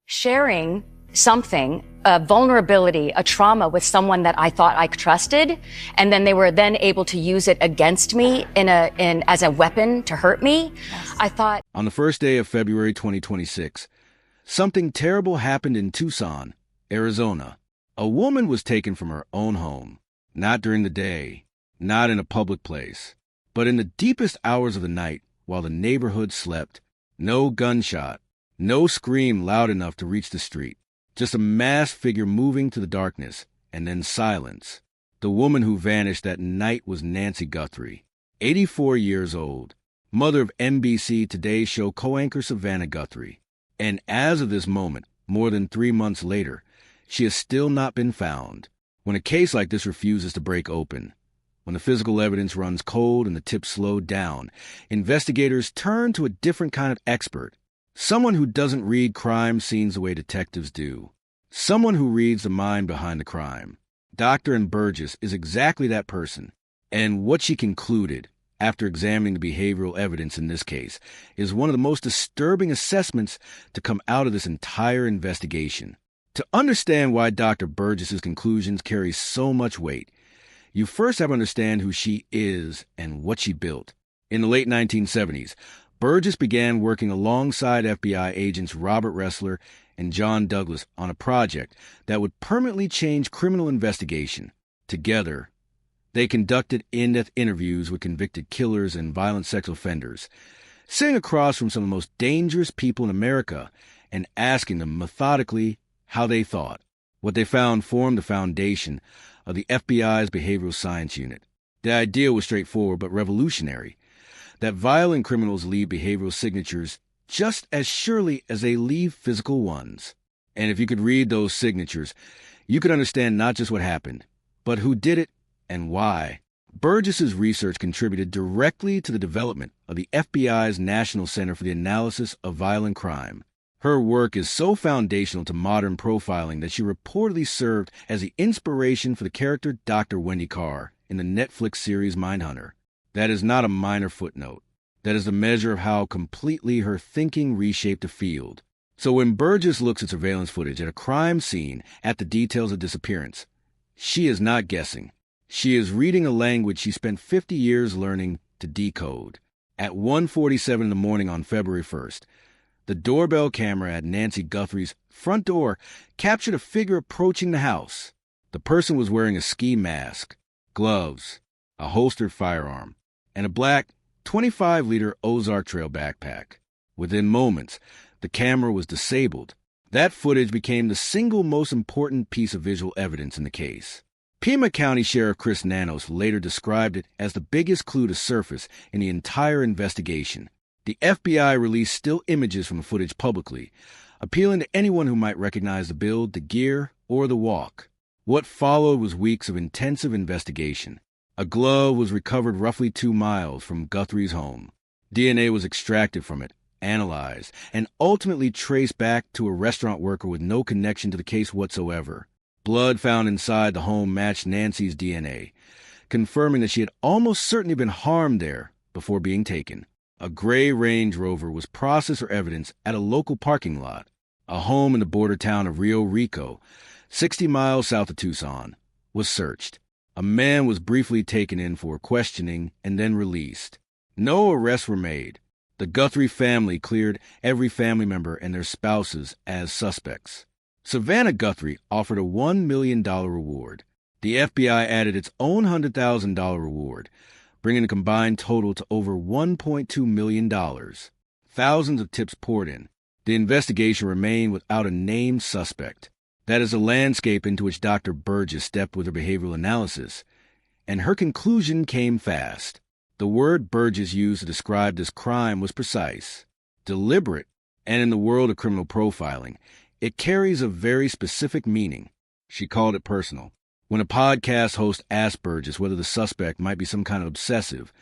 sharing something, a vulnerability, a trauma with someone that I thought I trusted, and then they were then able to use it against me as a weapon to hurt me. Yes. I thought... On the first day of February 2026, something terrible happened in Tucson, Arizona. A woman was taken from her own home, not during the day, not in a public place, but in the deepest hours of the night while the neighborhood slept. No gunshot, no scream loud enough to reach the street. Just a masked figure moving to the darkness, and then silence. The woman who vanished that night was Nancy Guthrie, 84 years old, mother of NBC Today Show co-anchor Savannah Guthrie. And as of this moment, more than 3 months later, she has still not been found. When a case like this refuses to break open, when the physical evidence runs cold and the tips slow down, investigators turn to a different kind of expert. Someone who doesn't read crime scenes the way detectives do. Someone who reads the mind behind the crime. Dr. Burgess is exactly that person. And what she concluded, after examining the behavioral evidence in this case, is one of the most disturbing assessments to come out of this entire investigation. To understand why Dr. Burgess's conclusions carry so much weight, you first have to understand who she is and what she built. In the late 1970s, Burgess began working alongside FBI agents Robert Ressler and John Douglas on a project that would permanently change criminal investigation. Together, they conducted in-depth interviews with convicted killers and violent sex offenders, sitting across from some of the most dangerous people in America and asking them methodically how they thought. What they found formed the foundation of the FBI's Behavioral Science Unit. The idea was straightforward but revolutionary, that violent criminals leave behavioral signatures just as surely as they leave physical ones. And if you could read those signatures, you could understand not just what happened, but who did it and why. Burgess's research contributed directly to the development of the FBI's National Center for the Analysis of Violent Crime. Her work is so foundational to modern profiling that she reportedly served as the inspiration for the character Dr. Wendy Carr in the Netflix series Mindhunter. That is not a minor footnote. That is a measure of how completely her thinking reshaped the field. So when Burgess looks at surveillance footage at a crime scene, at the details of disappearance, she is not guessing. She is reading a language she spent 50 years learning to decode. At 1:47 in the morning on February 1st, the doorbell camera at Nancy Guthrie's front door captured a figure approaching the house. The person was wearing a ski mask, gloves, a holstered firearm, and a black 25-liter Ozark Trail backpack. Within moments, the camera was disabled. That footage became the single most important piece of visual evidence in the case. Pima County Sheriff Chris Nanos later described it as the biggest clue to surface in the entire investigation. The FBI released still images from the footage publicly, appealing to anyone who might recognize the build, the gear, or the walk. What followed was weeks of intensive investigation. A glove was recovered roughly 2 miles from Guthrie's home. DNA was extracted from it, analyzed, and ultimately traced back to a restaurant worker with no connection to the case whatsoever. Blood found inside the home matched Nancy's DNA, confirming that she had almost certainly been harmed there before being taken. A gray Range Rover was processed for evidence at a local parking lot. A home in the border town of Rio Rico, 60 miles south of Tucson, was searched. A man was briefly taken in for questioning and then released. No arrests were made. The Guthrie family cleared every family member and their spouses as suspects. Savannah Guthrie offered a $1 million reward. The FBI added its own $100,000 reward, bringing the combined total to over $1.2 million. Thousands of tips poured in. The investigation remained without a named suspect. That is a landscape into which Dr. Burgess stepped with her behavioral analysis, and her conclusion came fast. The word Burgess used to describe this crime was precise, deliberate, and in the world of criminal profiling, it carries a very specific meaning. She called it personal. When a podcast host asked Burgess whether the suspect might be some kind of obsessive,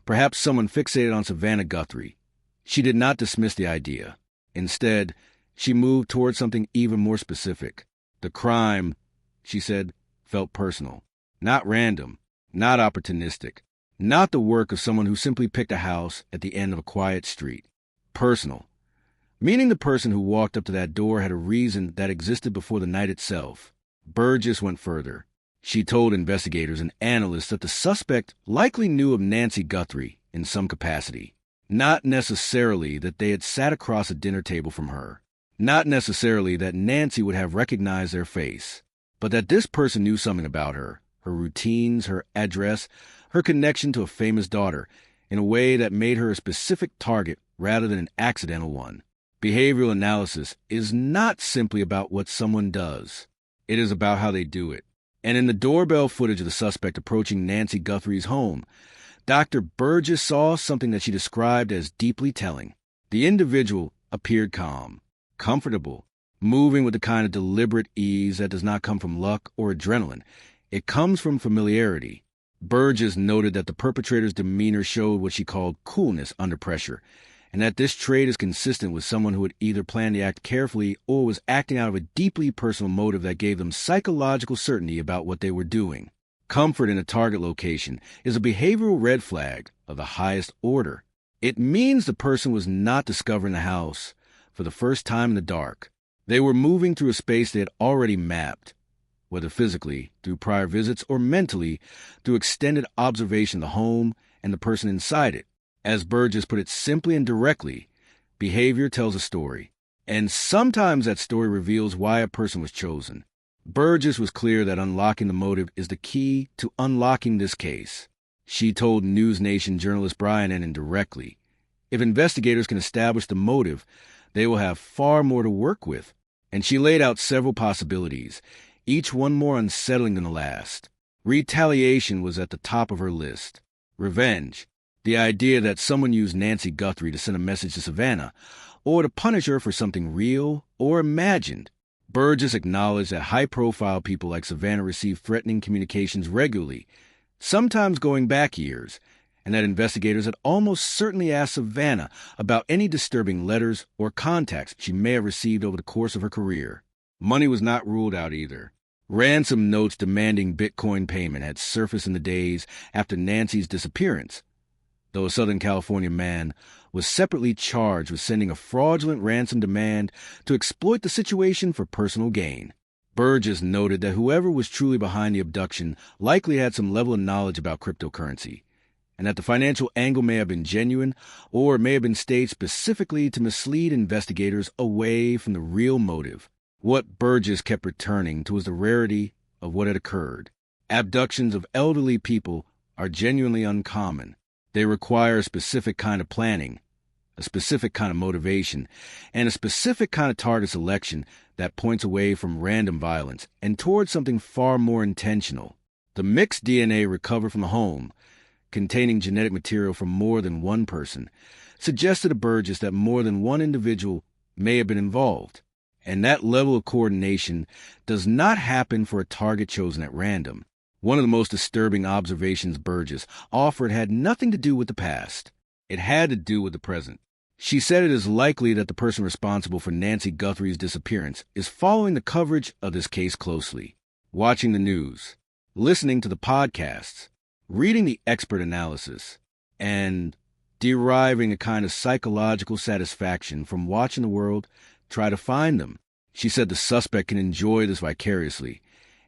perhaps someone fixated on Savannah Guthrie, she did not dismiss the idea. Instead, she moved toward something even more specific. The crime, she said, felt personal, not random, not opportunistic, not the work of someone who simply picked a house at the end of a quiet street. Personal, meaning the person who walked up to that door had a reason that existed before the night itself. Burgess went further. She told investigators and analysts that the suspect likely knew of Nancy Guthrie in some capacity. Not necessarily that they had sat across a dinner table from her. Not necessarily that Nancy would have recognized their face. But that this person knew something about her routines, her address, her connection to a famous daughter, in a way that made her a specific target rather than an accidental one. Behavioral analysis is not simply about what someone does. It is about how they do it. And in the doorbell footage of the suspect approaching Nancy Guthrie's home, Dr. Burgess saw something that she described as deeply telling. The individual appeared calm, comfortable, moving with the kind of deliberate ease that does not come from luck or adrenaline. It comes from familiarity. Burgess noted that the perpetrator's demeanor showed what she called coolness under pressure, and that this trait is consistent with someone who had either planned the act carefully or was acting out of a deeply personal motive that gave them psychological certainty about what they were doing. Comfort in a target location is a behavioral red flag of the highest order. It means the person was not discovering the house for the first time in the dark. They were moving through a space they had already mapped, whether physically, through prior visits, or mentally, through extended observation of the home and the person inside it. As Burgess put it simply and directly, behavior tells a story, and sometimes that story reveals why a person was chosen. Burgess was clear that unlocking the motive is the key to unlocking this case. She told News Nation journalist Brian Ennin directly, if investigators can establish the motive, they will have far more to work with. And she laid out several possibilities, each one more unsettling than the last. Retaliation was at the top of her list. Revenge, the idea that someone used Nancy Guthrie to send a message to Savannah, or to punish her for something real or imagined. Burgess acknowledged that high-profile people like Savannah received threatening communications regularly, sometimes going back years, and that investigators had almost certainly asked Savannah about any disturbing letters or contacts she may have received over the course of her career. Money was not ruled out either. Ransom notes demanding Bitcoin payment had surfaced in the days after Nancy's disappearance, though a Southern California man was separately charged with sending a fraudulent ransom demand to exploit the situation for personal gain. Burgess noted that whoever was truly behind the abduction likely had some level of knowledge about cryptocurrency, and that the financial angle may have been genuine or may have been staged specifically to mislead investigators away from the real motive. What Burgess kept returning to was the rarity of what had occurred. Abductions of elderly people are genuinely uncommon. They require a specific kind of planning, a specific kind of motivation, and a specific kind of target selection that points away from random violence and towards something far more intentional. The mixed DNA recovered from the home, containing genetic material from more than one person, suggested to Burgess that more than one individual may have been involved. And that level of coordination does not happen for a target chosen at random. One of the most disturbing observations Burgess offered had nothing to do with the past. It had to do with the present. She said it is likely that the person responsible for Nancy Guthrie's disappearance is following the coverage of this case closely, watching the news, listening to the podcasts, reading the expert analysis, and deriving a kind of psychological satisfaction from watching the world try to find them. She said the suspect can enjoy this vicariously,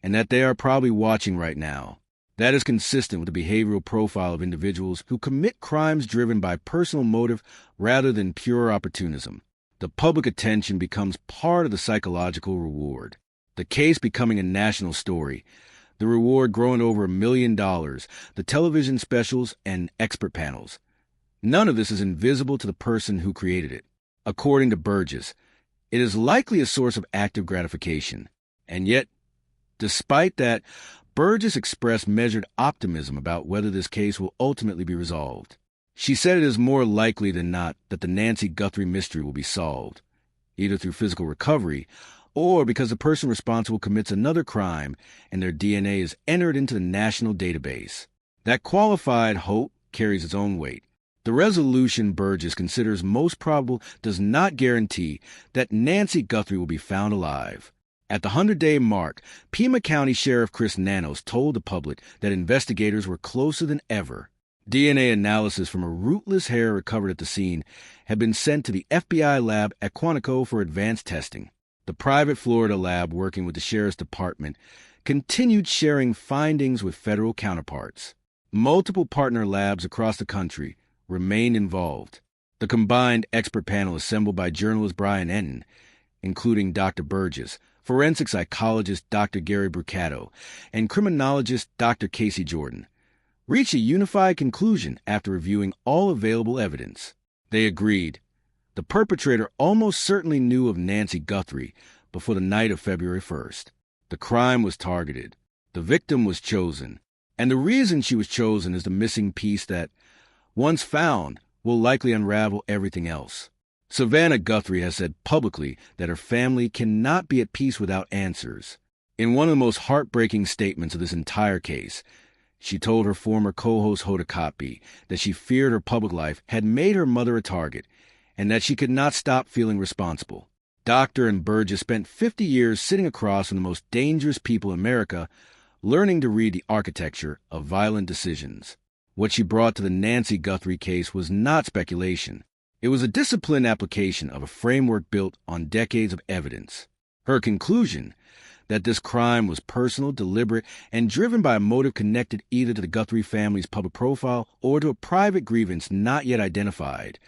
and that they are probably watching right now. That is consistent with the behavioral profile of individuals who commit crimes driven by personal motive rather than pure opportunism. The public attention becomes part of the psychological reward. The case becoming a national story, the reward growing over $1 million, the television specials, and expert panels. None of this is invisible to the person who created it. According to Burgess, it is likely a source of active gratification. And yet, despite that, Burgess expressed measured optimism about whether this case will ultimately be resolved. She said it is more likely than not that the Nancy Guthrie mystery will be solved, either through physical recovery or because the person responsible commits another crime and their DNA is entered into the national database. That qualified hope carries its own weight. The resolution Burgess considers most probable does not guarantee that Nancy Guthrie will be found alive. At the 100-day mark, Pima County Sheriff Chris Nanos told the public that investigators were closer than ever. DNA analysis from a rootless hair recovered at the scene had been sent to the FBI lab at Quantico for advanced testing. The private Florida lab, working with the Sheriff's Department, continued sharing findings with federal counterparts. Multiple partner labs across the country remained involved. The combined expert panel assembled by journalist Brian Enton, including Dr. Burgess, forensic psychologist Dr. Gary Brucato, and criminologist Dr. Casey Jordan, reached a unified conclusion after reviewing all available evidence. They agreed the perpetrator almost certainly knew of Nancy Guthrie before the night of February 1st. The crime was targeted. The victim was chosen. And the reason she was chosen is the missing piece that, once found, will likely unravel everything else. Savannah Guthrie has said publicly that her family cannot be at peace without answers. In one of the most heartbreaking statements of this entire case, she told her former co-host Hoda Kotb that she feared her public life had made her mother a target and that she could not stop feeling responsible. Doctor and Burgess spent 50 years sitting across from the most dangerous people in America, learning to read the architecture of violent decisions. What she brought to the Nancy Guthrie case was not speculation. It was a disciplined application of a framework built on decades of evidence. Her conclusion, that this crime was personal, deliberate, and driven by a motive connected either to the Guthrie family's public profile or to a private grievance not yet identified,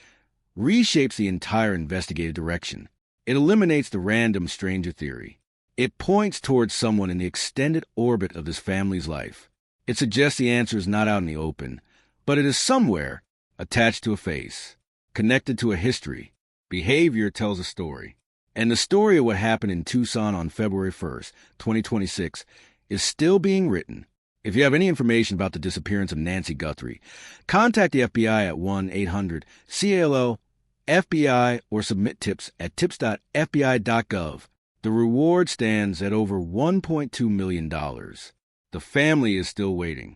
reshapes the entire investigative direction. It eliminates the random stranger theory. It points towards someone in the extended orbit of this family's life. It suggests the answer is not out in the open, but it is somewhere, attached to a face, connected to a history. Behavior tells a story. And the story of what happened in Tucson on February 1st, 2026, is still being written. If you have any information about the disappearance of Nancy Guthrie, contact the FBI at 1-800-CALO-FBI or submit tips at tips.fbi.gov. The reward stands at over $1.2 million. The family is still waiting.